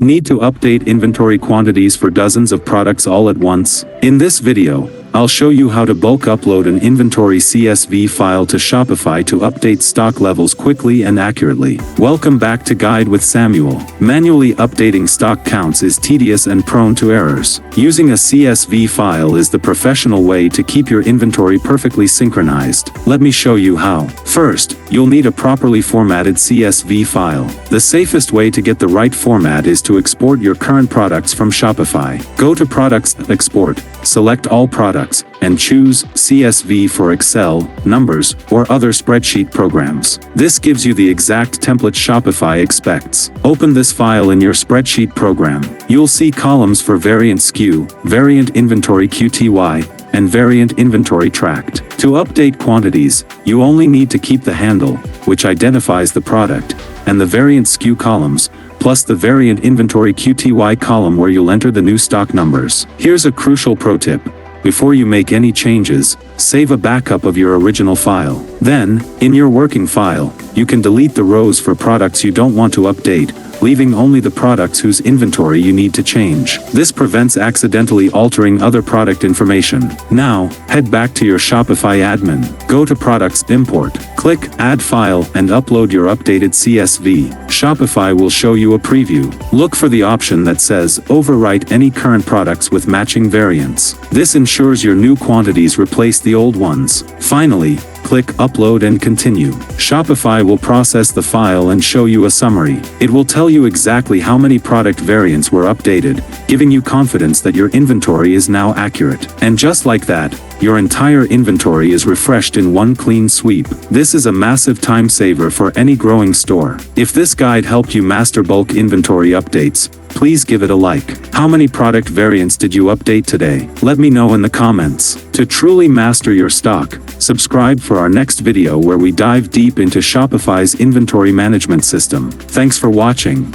Need to update inventory quantities for dozens of products all at once? In this video, I'll show you how to bulk upload an inventory CSV file to Shopify to update stock levels quickly and accurately. Welcome back to Guide with Samuel. Manually updating stock counts is tedious and prone to errors. Using a CSV file is the professional way to keep your inventory perfectly synchronized. Let me show you how. First, you'll need a properly formatted CSV file. The safest way to get the right format is to export your current products from Shopify. Go to Products, Export, select all products, and choose CSV for Excel, Numbers, or other spreadsheet programs. This gives you the exact template Shopify expects. Open this file in your spreadsheet program. You'll see columns for variant SKU, variant inventory QTY, and variant inventory tracked. To update quantities, you only need to keep the handle, which identifies the product, and the variant SKU columns, plus the variant inventory QTY column where you'll enter the new stock numbers. Here's a crucial pro tip. Before you make any changes, save a backup of your original file. Then, in your working file, you can delete the rows for products you don't want to update, leaving only the products whose inventory you need to change. This prevents accidentally altering other product information. Now, head back to your Shopify admin. Go to Products, Import, click Add File, and upload your updated CSV. Shopify will show you a preview. Look for the option that says Overwrite any current products with matching variants. This ensures your new quantities replace the old ones. Finally, click Upload and Continue. Shopify will process the file and show you a summary. It will tell you exactly how many product variants were updated, giving you confidence that your inventory is now accurate. And just like that, your entire inventory is refreshed in one clean sweep. This is a massive time saver for any growing store. If this guide helped you master bulk inventory updates, please give it a like. How many product variants did you update today? Let me know in the comments. To truly master your stock, subscribe for our next video where we dive deep into Shopify's inventory management system. Thanks for watching.